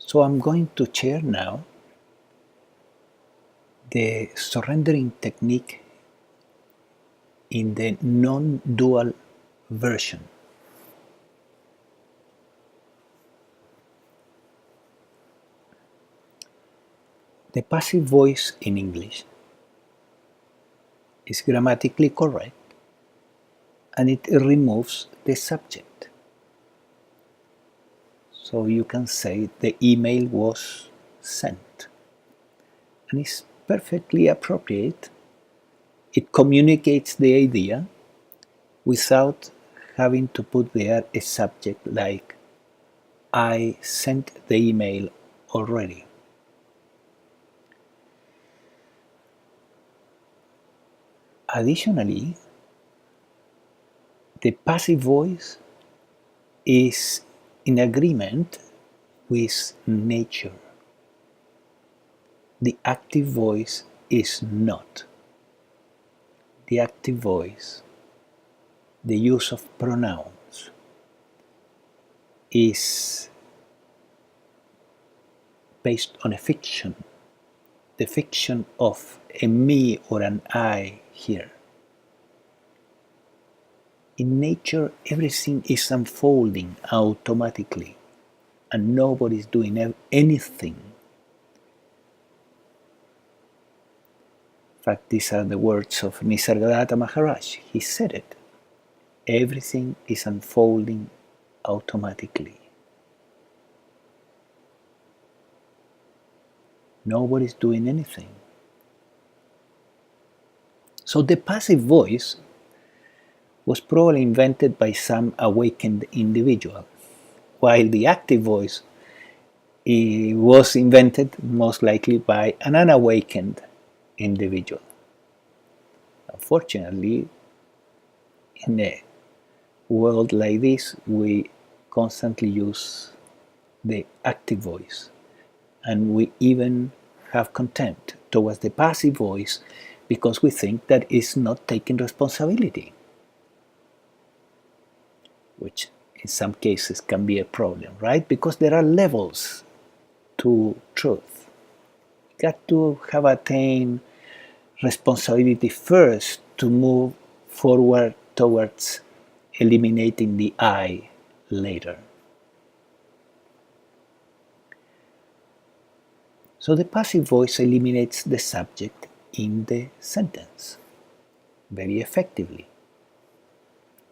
So I'm going to share now the surrendering technique in the non-dual version. The passive voice in English is grammatically correct and it removes the subject. So you can say the email was sent, and it's perfectly appropriate. It communicates the idea without having to put there a subject like I sent the email already. Additionally, the passive voice is in agreement with nature. The active voice is not. The active voice, the use of pronouns, is based on a fiction, the fiction of a me or an I here. In nature, everything is unfolding automatically, and nobody's doing anything. In fact, these are the words of Nisargadatta Maharaj. He said it. Everything is unfolding automatically. Nobody's doing anything. So the passive voice was probably invented by some awakened individual, while the active voice was invented most likely by an unawakened individual. Unfortunately, in a world like this, we constantly use the active voice, and we even have contempt towards the passive voice because we think that it's not taking responsibility, which in some cases can be a problem, right? Because there are levels to truth. You got to have attained responsibility first to move forward towards eliminating the I later. So the passive voice eliminates the subject in the sentence very effectively.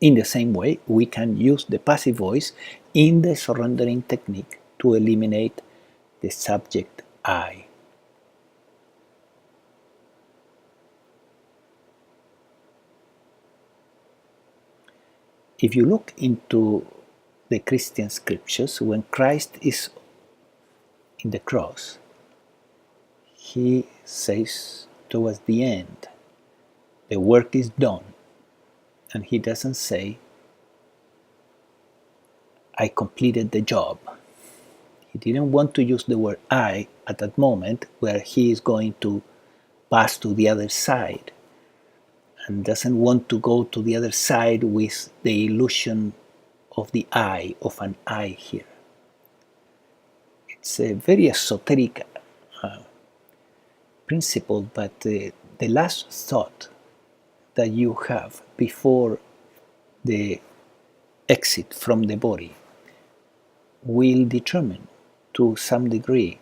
In the same way, we can use the passive voice in the surrendering technique to eliminate the subject I. If you look into the Christian scriptures, when Christ is in the cross, he says towards the end, the work is done. And he doesn't say, I completed the job. He didn't want to use the word I at that moment where he is going to pass to the other side, and doesn't want to go to the other side with the illusion of the I, of an I here. It's a very esoteric principle, but the last thought that you have before the exit from the body will determine to some degree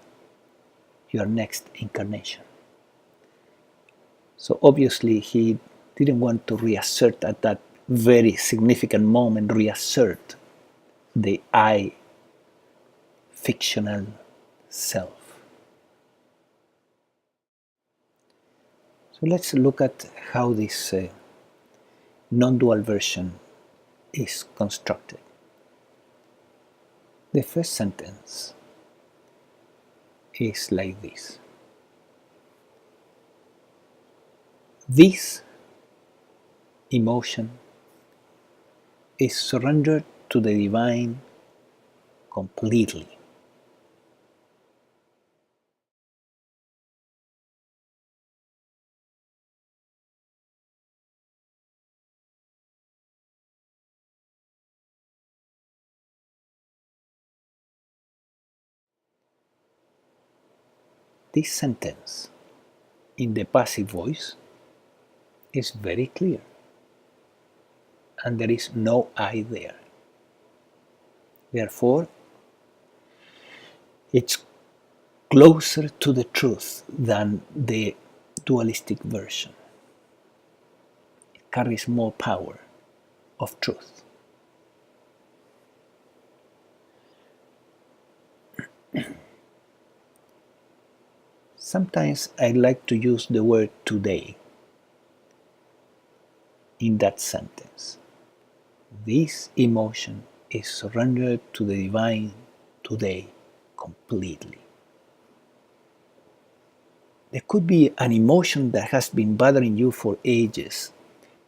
your next incarnation. So obviously he didn't want to reassert at that very significant moment, reassert the I fictional self. So let's look at how this non-dual version is constructed. The first sentence is like this. This emotion is surrendered to the divine completely. this sentence in the passive voice is very clear, and there is no I there. Therefore, it's closer to the truth than the dualistic version. It carries more power of truth. Sometimes I like to use the word today in that sentence. This emotion is surrendered to the divine today completely. There could be an emotion that has been bothering you for ages,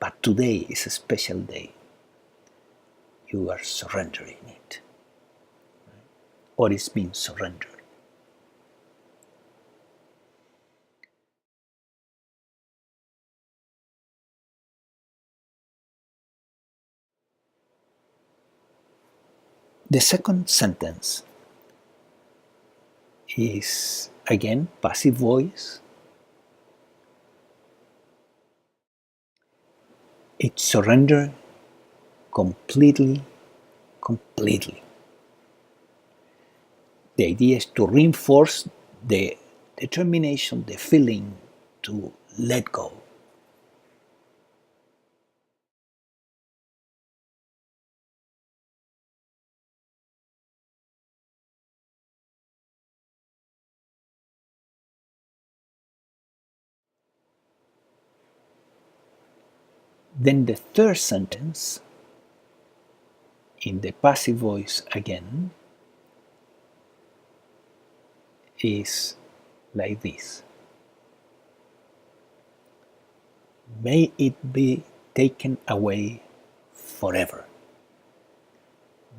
but today is a special day. You are surrendering it, or it's been surrendered. The second sentence is again passive voice. It's surrender completely. The idea is to reinforce the determination, the feeling to let go. Then the third sentence, in the passive voice again, is like this. May it be taken away forever.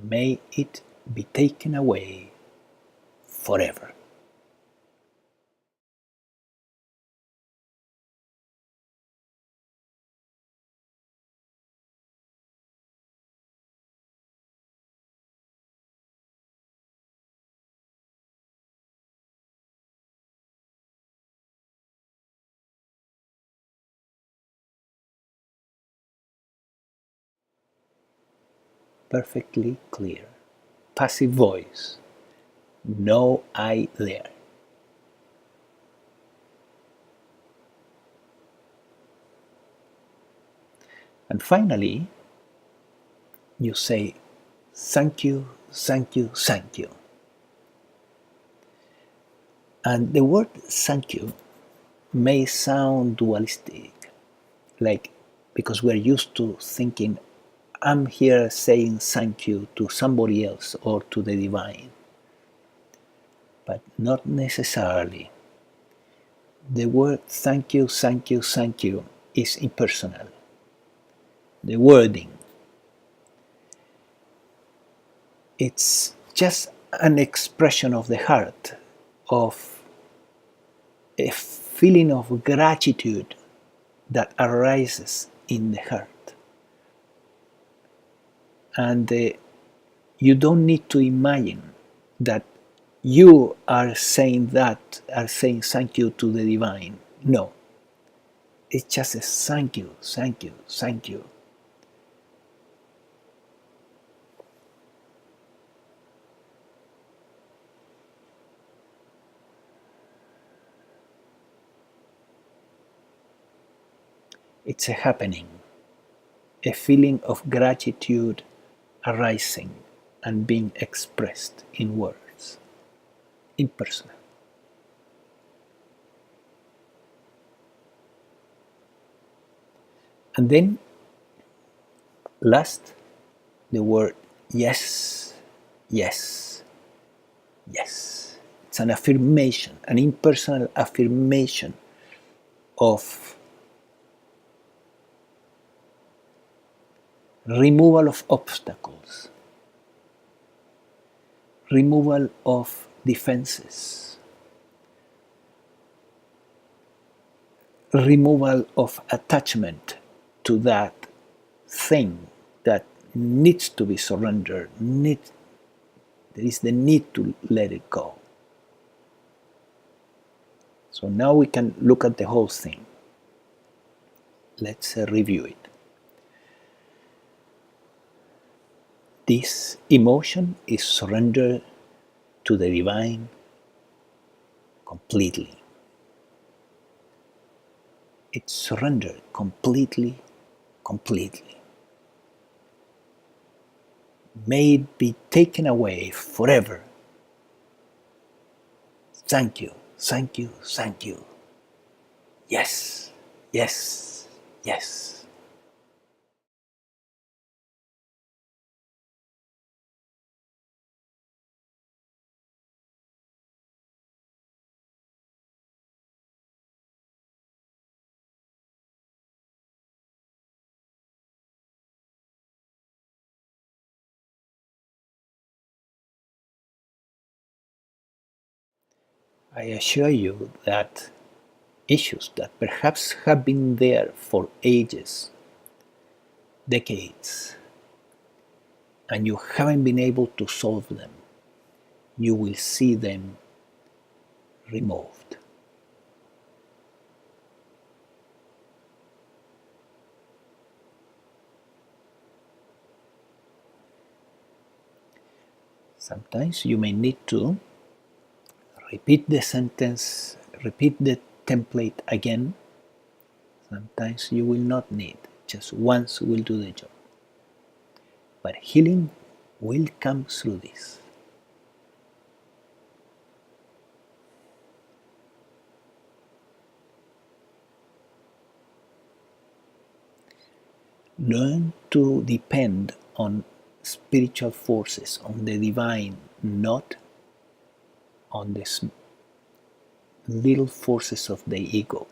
May it be taken away forever. Perfectly clear. Passive voice. No I there. And finally, you say, thank you, thank you, thank you. And the word thank you may sound dualistic, like because we're used to thinking, I'm here saying thank you to somebody else or to the divine. But not necessarily. The word thank you, thank you, thank you is impersonal. The wording, it's just an expression of the heart, of a feeling of gratitude that arises in the heart. And you don't need to imagine that you are saying thank you to the divine. No. It's just a thank you, thank you, thank you. It's a happening, a feeling of gratitude arising and being expressed in words, impersonal. And then, last, the word yes, yes, yes. It's an affirmation, an impersonal affirmation of removal of obstacles, removal of defenses, removal of attachment to that thing that needs to be surrendered. There is the need to let it go. So now we can look at the whole thing. Let's review it. This emotion is surrender to the divine completely. It's surrendered completely. May it be taken away forever. Thank you. Yes. I assure you that issues that perhaps have been there for ages, decades, and you haven't been able to solve them, you will see them removed. Sometimes you may need to repeat the sentence, repeat the template again. Sometimes you will not need, just once will do the job. But healing will come through this. Learn to depend on spiritual forces, on the divine, not on the little forces of the ego.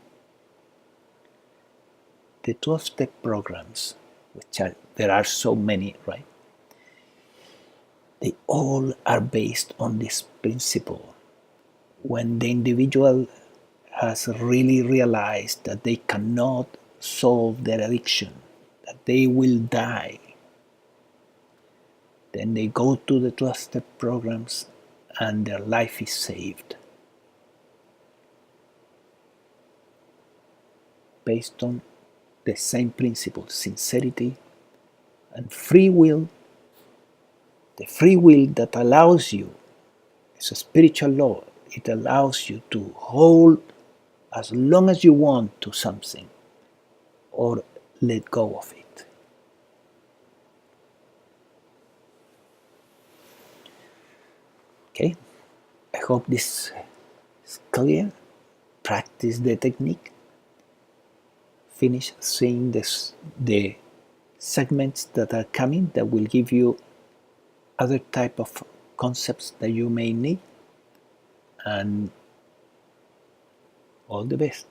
The 12-step programs, there are so many, right? They all are based on this principle. When the individual has really realized that they cannot solve their addiction, that they will die, then they go to the 12-step programs and their life is saved. Based on the same principle, sincerity and free will. The free will that allows you, it's a spiritual law, it allows you to hold as long as you want to something or let go of it. Okay, I hope this is clear. Practice the technique. Finish seeing the segments that are coming that will give you other type of concepts that you may need, and all the best.